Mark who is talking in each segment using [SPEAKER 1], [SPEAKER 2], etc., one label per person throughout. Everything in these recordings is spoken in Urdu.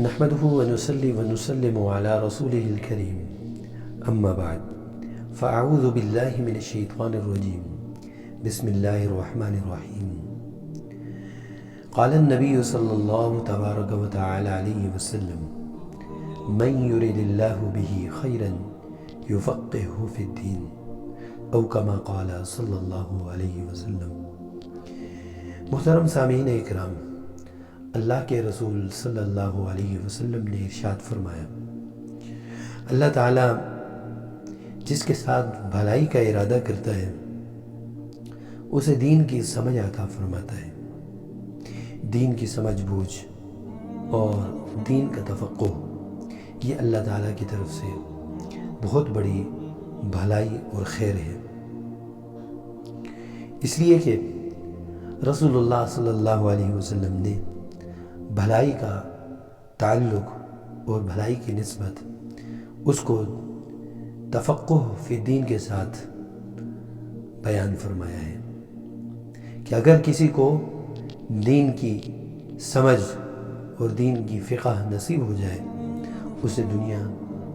[SPEAKER 1] نحمده ونصلي ونسلم على رسوله الكريم أما بعد فأعوذ بالله من الشيطان الرجيم بسم الله الرحمن الرحيم قال النبي صلى الله تبارك وتعالى عليه وسلم من يرد الله به خيرا يفقهه في الدين او كما قال صلی اللہ علیہ وسلم۔ محترم سامعین اکرام، اللہ کے رسول صلی اللہ علیہ وسلم نے ارشاد فرمایا، اللہ تعالیٰ جس کے ساتھ بھلائی کا ارادہ کرتا ہے اسے دین کی سمجھ عطا فرماتا ہے۔ دین کی سمجھ بوجھ اور دین کا تفقہ یہ اللہ تعالیٰ کی طرف سے بہت بڑی بھلائی اور خیر ہے، اس لیے کہ رسول اللہ صلی اللہ علیہ وسلم نے بھلائی کا تعلق اور بھلائی کی نسبت اس کو تفقہ فی دین کے ساتھ بیان فرمایا ہے کہ اگر کسی کو دین کی سمجھ اور دین کی فقہ نصیب ہو جائے اسے دنیا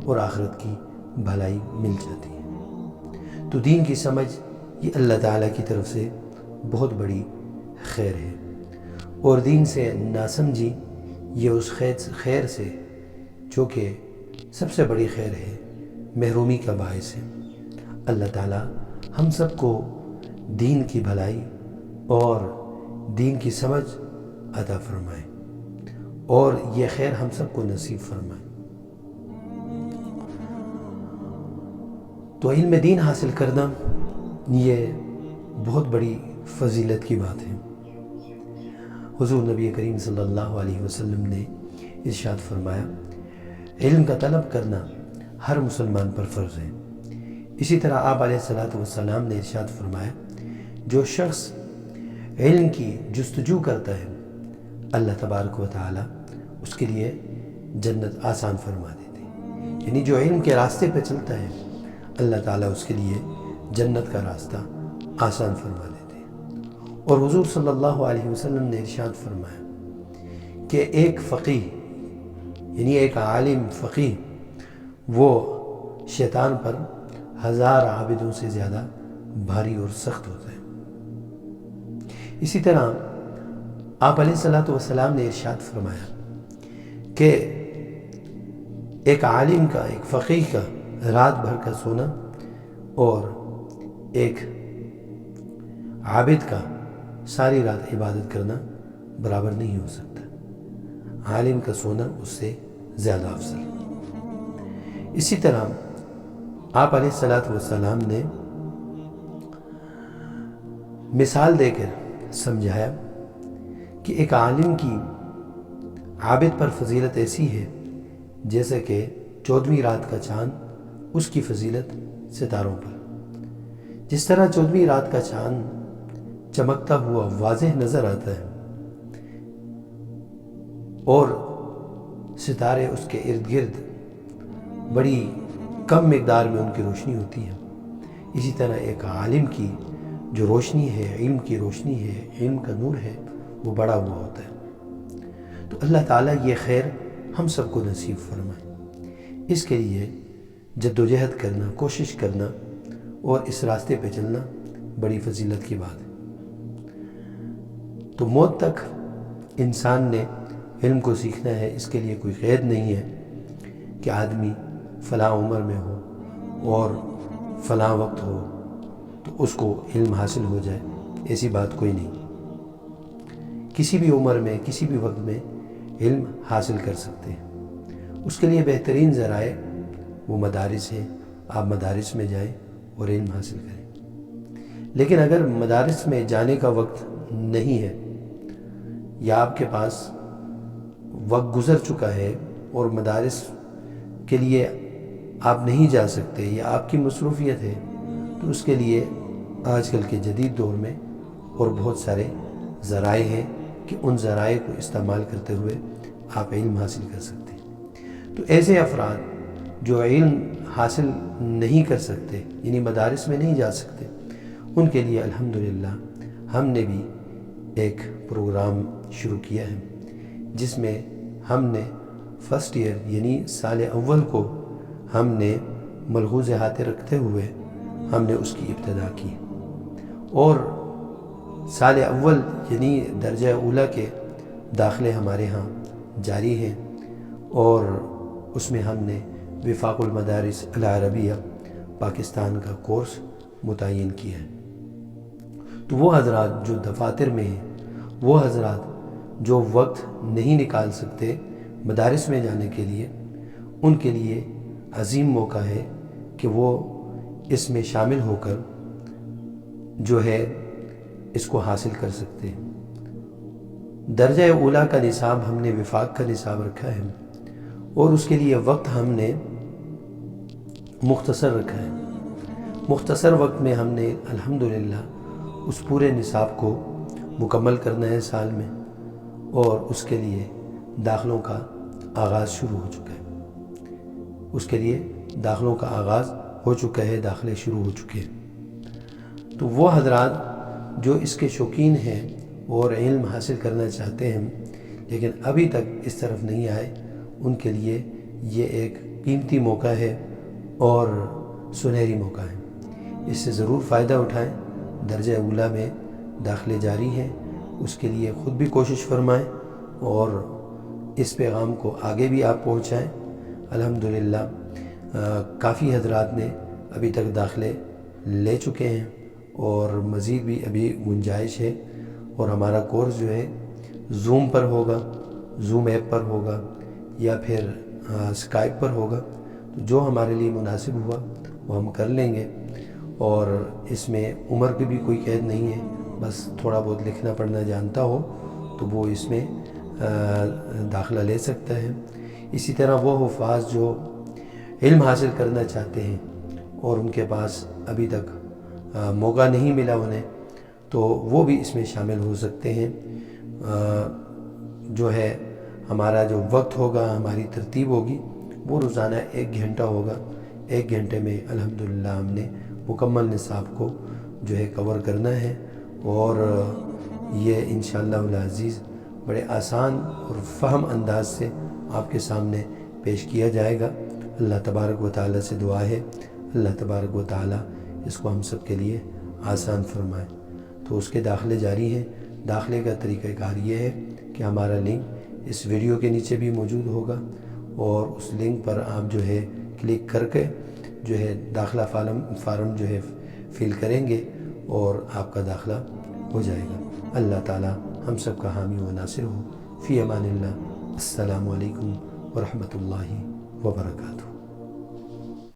[SPEAKER 1] اور آخرت کی بھلائی مل جاتی ہے۔ تو دین کی سمجھ یہ اللہ تعالیٰ کی طرف سے بہت بڑی خیر ہے، اور دین سے ناسمجھی یہ اس خیر سے جو کہ سب سے بڑی خیر ہے محرومی کا باعث ہے۔ اللہ تعالیٰ ہم سب کو دین کی بھلائی اور دین کی سمجھ عطا فرمائے اور یہ خیر ہم سب کو نصیب فرمائے۔ تو علم دین حاصل کرنا یہ بہت بڑی فضیلت کی بات ہے۔ حضور نبی کریم صلی اللہ علیہ وسلم نے ارشاد فرمایا، علم کا طلب کرنا ہر مسلمان پر فرض ہے۔ اسی طرح آپ علیہ السلام نے ارشاد فرمایا، جو شخص علم کی جستجو کرتا ہے اللہ تبارک و تعالی اس کے لیے جنت آسان فرما دیتے ہیں، یعنی جو علم کے راستے پہ چلتا ہے اللہ تعالیٰ اس کے لیے جنت کا راستہ آسان فرما دیتے ہیں۔ اور حضور صلی اللہ علیہ وسلم نے ارشاد فرمایا کہ ایک فقیہ یعنی ایک عالم فقیہ وہ شیطان پر 1000 عابدوں سے زیادہ بھاری اور سخت ہوتا ہے۔ اسی طرح آپ علیہ السلام نے ارشاد فرمایا کہ ایک عالم کا، ایک فقیہ کا رات بھر کا سونا اور ایک عابد کا ساری رات عبادت کرنا برابر نہیں ہو سکتا۔ عالم کا سونا اس سے زیادہ افضل۔ اسی طرح آپ علیہ السلام نے مثال دے کر سمجھایا کہ ایک عالم کی عابد پر فضیلت ایسی ہے جیسے کہ 14ویں رات کا چاند اس کی فضیلت ستاروں پر۔ جس طرح 14ویں رات کا چاند چمکتا ہوا واضح نظر آتا ہے اور ستارے اس کے ارد گرد بڑی کم مقدار میں ان کی روشنی ہوتی ہے، اسی طرح ایک عالم کی جو روشنی ہے، علم کی روشنی ہے، علم کا نور ہے، وہ بڑا ہوا ہوتا ہے۔ تو اللہ تعالیٰ یہ خیر ہم سب کو نصیب فرمائے۔ اس کے لیے جد و جہد کرنا، کوشش کرنا اور اس راستے پہ چلنا بڑی فضیلت کی بات ہے۔ تو موت تک انسان نے علم کو سیکھنا ہے، اس کے لیے کوئی قید نہیں ہے کہ آدمی فلاں عمر میں ہو اور فلاں وقت ہو تو اس کو علم حاصل ہو جائے، ایسی بات کوئی نہیں۔ کسی بھی عمر میں، کسی بھی وقت میں علم حاصل کر سکتے ہیں۔ اس کے لیے بہترین ذرائع وہ مدارس ہیں، آپ مدارس میں جائیں اور علم حاصل کریں۔ لیکن اگر مدارس میں جانے کا وقت نہیں ہے یا آپ کے پاس وقت گزر چکا ہے اور مدارس کے لیے آپ نہیں جا سکتے یا آپ کی مصروفیت ہے، تو اس کے لیے آج کل کے جدید دور میں اور بہت سارے ذرائع ہیں کہ ان ذرائع کو استعمال کرتے ہوئے آپ علم حاصل کر سکتے ہیں۔ تو ایسے افراد جو علم حاصل نہیں کر سکتے، یعنی مدارس میں نہیں جا سکتے، ان کے لیے الحمدللہ ہم نے بھی ایک پروگرام شروع کیا ہے جس میں ہم نے فرسٹ ایئر یعنی سال اول کو ہم نے ملحوظ ہاتھ رکھتے ہوئے ہم نے اس کی ابتدا کی، اور سال اول یعنی درجہ اولا کے داخلے ہمارے ہاں جاری ہیں، اور اس میں ہم نے وفاق المدارس العربیہ پاکستان کا کورس متعین کیا ہے۔ تو وہ حضرات جو دفاتر میں ہیں، وہ حضرات جو وقت نہیں نکال سکتے مدارس میں جانے کے لیے، ان کے لیے عظیم موقع ہے کہ وہ اس میں شامل ہو کر جو ہے اس کو حاصل کر سکتے ہیں۔ درجہ اولا کا نصاب ہم نے وفاق کا نصاب رکھا ہے، اور اس کے لیے وقت ہم نے مختصر رکھا ہے۔ مختصر وقت میں ہم نے الحمدللہ اس پورے نصاب کو مکمل کرنا ہے سال میں، اور اس کے لیے داخلوں کا آغاز شروع ہو چکا ہے۔ اس کے لیے داخلوں کا آغاز ہو چکا ہے، داخلے شروع ہو چکے ہیں۔ تو وہ حضرات جو اس کے شوقین ہیں اور علم حاصل کرنا چاہتے ہیں لیکن ابھی تک اس طرف نہیں آئے، ان کے لیے یہ ایک قیمتی موقع ہے اور سنہری موقع ہے۔ اس سے ضرور فائدہ اٹھائیں۔ درجہ اولا میں داخلے جاری ہیں، اس کے لیے خود بھی کوشش فرمائیں اور اس پیغام کو آگے بھی آپ پہنچائیں۔ الحمدللہ کافی حضرات نے ابھی تک داخلے لے چکے ہیں، اور مزید بھی ابھی گنجائش ہے، اور ہمارا کورس جو ہے زوم پر ہوگا، زوم ایپ پر ہوگا، یا پھر اسکائپ پر ہوگا۔ تو جو ہمارے لیے مناسب ہوا وہ ہم کر لیں گے، اور اس میں عمر کی بھی کوئی قید نہیں ہے، بس تھوڑا بہت لکھنا پڑھنا جانتا ہو تو وہ اس میں داخلہ لے سکتا ہے۔ اسی طرح وہ حفاظ جو علم حاصل کرنا چاہتے ہیں اور ان کے پاس ابھی تک موقع نہیں ملا انہیں، تو وہ بھی اس میں شامل ہو سکتے ہیں۔ جو ہے ہمارا جو وقت ہوگا، ہماری ترتیب ہوگی، وہ روزانہ 1 گھنٹہ ہوگا۔ 1 گھنٹے میں الحمدللہ ہم نے مکمل نصاب کو جو ہے کور کرنا ہے، اور یہ انشاءاللہ العزیز بڑے آسان اور فہم انداز سے آپ کے سامنے پیش کیا جائے گا۔ اللہ تبارک و تعالیٰ سے دعا ہے اللہ تبارک و تعالیٰ اس کو ہم سب کے لیے آسان فرمائے۔ تو اس کے داخلے جاری ہیں۔ داخلے کا طریقہ کار یہ ہے کہ ہمارا لنک اس ویڈیو کے نیچے بھی موجود ہوگا، اور اس لنک پر آپ جو ہے کلک کر کے جو ہے داخلہ فارم جو ہے فل کریں گے، اور آپ کا داخلہ ہو جائے گا۔ اللہ تعالیٰ ہم سب کا حامی و ناصر ہو۔ فی امان اللہ۔ السلام علیکم ورحمۃ اللہ وبرکاتہ۔